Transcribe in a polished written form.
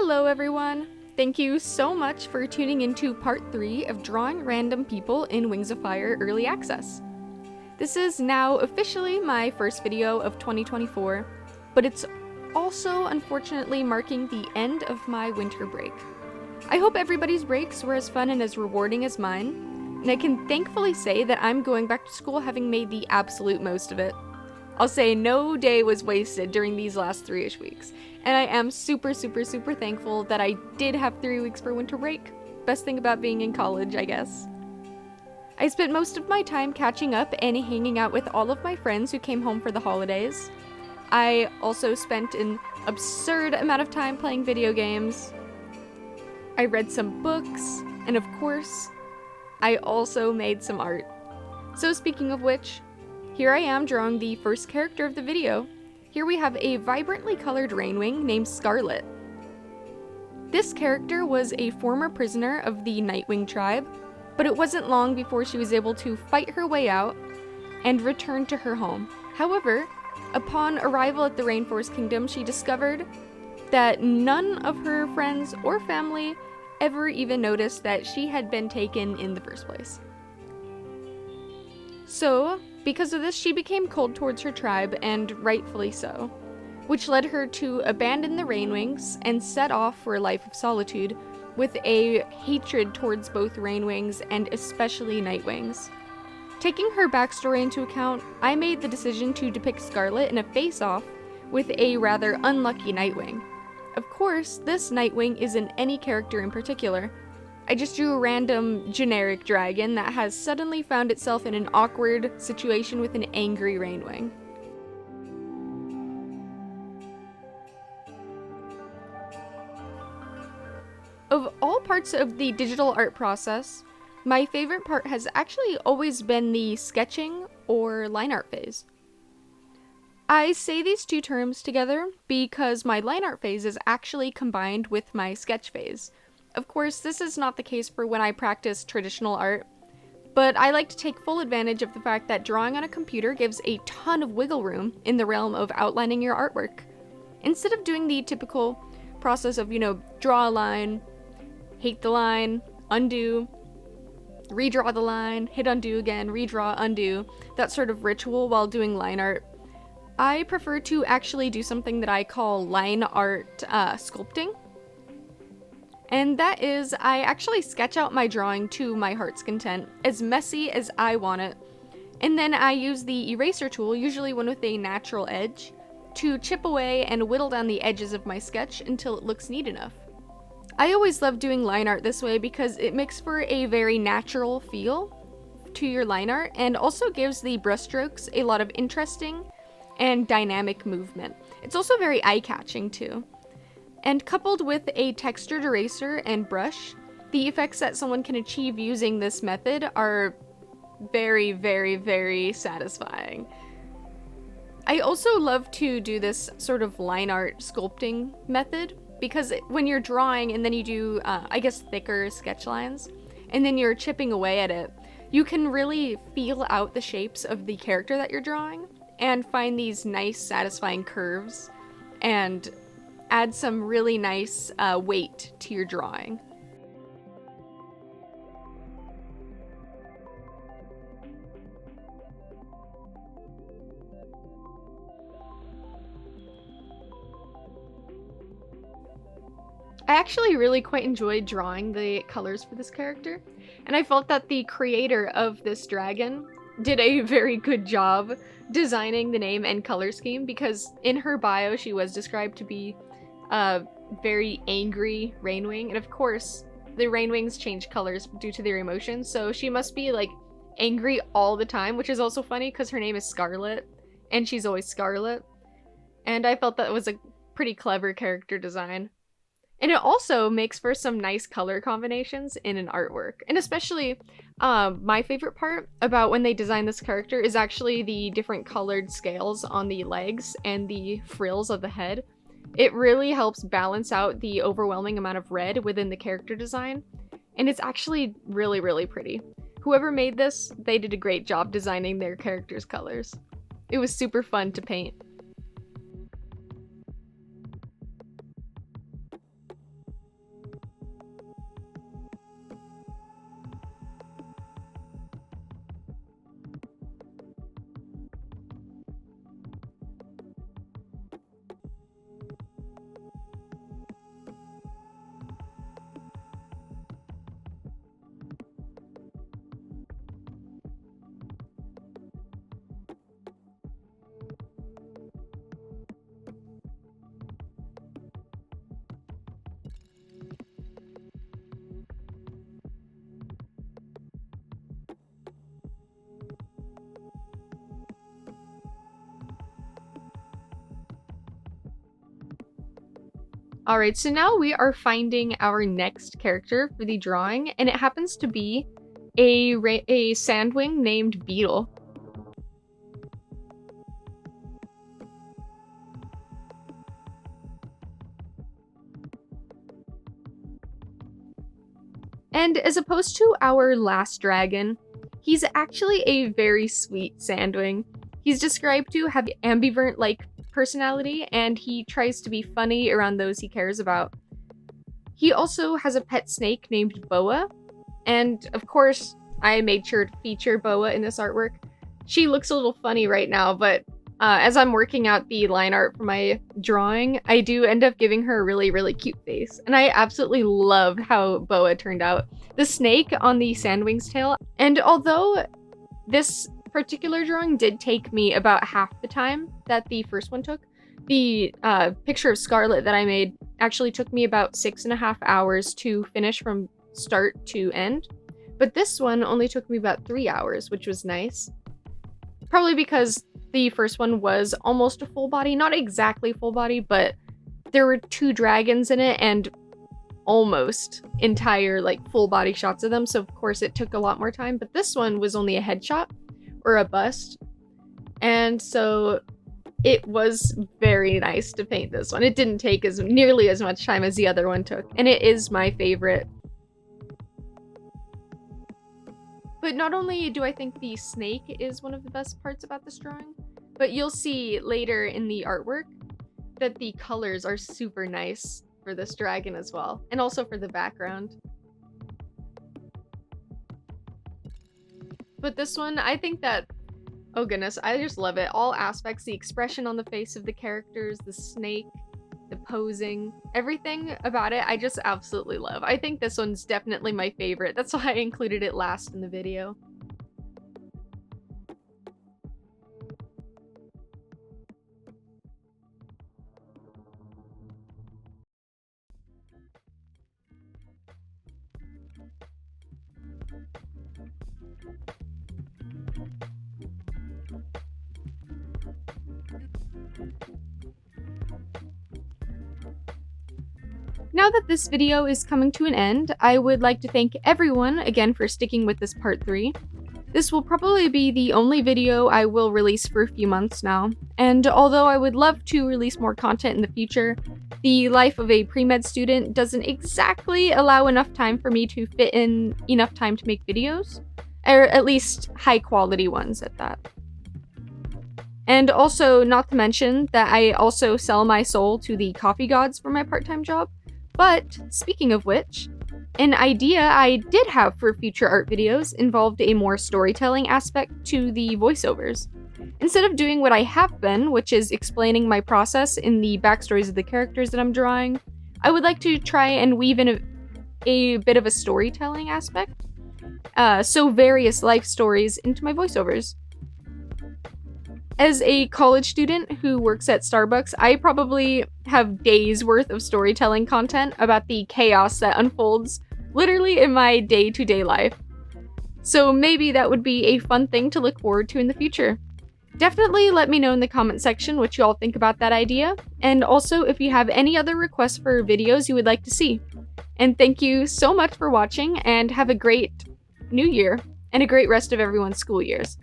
Hello everyone! Thank you so much for tuning into part 3 of Drawing Random People in Wings of Fire Early Access. This is now officially my first video of 2024, but it's also unfortunately marking the end of my winter break. I hope everybody's breaks were as fun and as rewarding as mine, and I can thankfully say that I'm going back to school having made the absolute most of it. I'll say no day was wasted during these last 3-ish weeks, and I am super thankful that I did have 3 weeks for winter break. Best thing about being in college, I guess. I spent most of my time catching up and hanging out with all of my friends who came home for the holidays. I also spent an absurd amount of time playing video games. I read some books, and of course, I also made some art. So speaking of which, here I am drawing the first character of the video. Here we have a vibrantly colored Rainwing named Scarlet. This character was a former prisoner of the Nightwing tribe, but it wasn't long before she was able to fight her way out and return to her home. However, upon arrival at the Rainforest Kingdom, she discovered that none of her friends or family ever even noticed that she had been taken in the first place. So, because of this, she became cold towards her tribe, and rightfully so, which led her to abandon the Rainwings and set off for a life of solitude, with a hatred towards both Rainwings and especially Nightwings. Taking her backstory into account, I made the decision to depict Scarlet in a face-off with a rather unlucky Nightwing. Of course, this Nightwing isn't any character in particular. I just drew a random generic dragon that has suddenly found itself in an awkward situation with an angry Rainwing. Of all parts of the digital art process, my favorite part has actually always been the sketching or line art phase. I say these two terms together because my line art phase is actually combined with my sketch phase. Of course, this is not the case for when I practice traditional art, but I like to take full advantage of the fact that drawing on a computer gives a ton of wiggle room in the realm of outlining your artwork. Instead of doing the typical process of, draw a line, hate the line, undo, redraw the line, hit undo again, redraw, undo, that sort of ritual while doing line art, I prefer to actually do something that I call line art sculpting. And that is, I actually sketch out my drawing to my heart's content, as messy as I want it, and then I use the eraser tool, usually one with a natural edge, to chip away and whittle down the edges of my sketch until it looks neat enough. I always love doing line art this way because it makes for a very natural feel to your line art and also gives the brushstrokes a lot of interesting and dynamic movement. It's also very eye-catching too. And coupled with a textured eraser and brush, the effects that someone can achieve using this method are very satisfying. I also love to do this sort of line art sculpting method because when you're drawing and then you do, thicker sketch lines, and then you're chipping away at it, you can really feel out the shapes of the character that you're drawing and find these nice, satisfying curves and add some really nice weight to your drawing. I actually really quite enjoyed drawing the colors for this character, and I felt that the creator of this dragon did a very good job designing the name and color scheme, because in her bio she was described to be a very angry Rainwing, and of course the Rainwings change colors due to their emotions, so she must be like angry all the time, which is also funny because her name is Scarlet and she's always Scarlet, and I felt that was a pretty clever character design. And it also makes for some nice color combinations in an artwork. And especially, my favorite part about when they design this character is actually the different colored scales on the legs and the frills of the head. It really helps balance out the overwhelming amount of red within the character design. And it's actually really pretty. Whoever made this, they did a great job designing their characters' colors. It was super fun to paint. Alright, so now we are finding our next character for the drawing, and it happens to be a Sandwing named Beetle. And as opposed to our last dragon, he's actually a very sweet Sandwing. He's described to have ambivert-like personality, and he tries to be funny around those he cares about. He also has a pet snake named Boa, and of course, I made sure to feature Boa in this artwork. She looks a little funny right now, but as I'm working out the line art for my drawing, I do end up giving her a really, really cute face. And I absolutely loved how Boa turned out. The snake on the Sandwing's tail, and although this particular drawing did take me about half the time that the first one took, the picture of Scarlet that I made actually took me about 6.5 hours to finish from start to end. But this one only took me about 3 hours, which was nice. Probably because the first one was almost a full body, not exactly full body, but there were 2 dragons in it and almost entire like full body shots of them, so of course it took a lot more time. But this one was only a headshot or a bust, and so it was very nice to paint this one. It didn't take nearly as much time as the other one took, and it is my favorite. But not only do I think the snake is one of the best parts about this drawing, but you'll see later in the artwork that the colors are super nice for this dragon as well, and also for the background. But this one, I think that, oh goodness, I just love it. All aspects, the expression on the face of the characters, the snake, the posing, everything about it, I just absolutely love. I think this one's definitely my favorite. That's why I included it last in the video. Now that this video is coming to an end, I would like to thank everyone again for sticking with this part 3. This will probably be the only video I will release for a few months now, and although I would love to release more content in the future, the life of a pre-med student doesn't exactly allow enough time for me to fit in enough time to make videos, or at least high quality ones at that. And also, not to mention that I also sell my soul to the coffee gods for my part-time job. But, speaking of which, an idea I did have for future art videos involved a more storytelling aspect to the voiceovers. Instead of doing what I have been, which is explaining my process in the backstories of the characters that I'm drawing, I would like to try and weave in a bit of a storytelling aspect, so various life stories into my voiceovers. As a college student who works at Starbucks, I probably have days worth of storytelling content about the chaos that unfolds literally in my day-to-day life. So maybe that would be a fun thing to look forward to in the future. Definitely let me know in the comment section what you all think about that idea, and also if you have any other requests for videos you would like to see. And thank you so much for watching, and have a great new year, and a great rest of everyone's school years.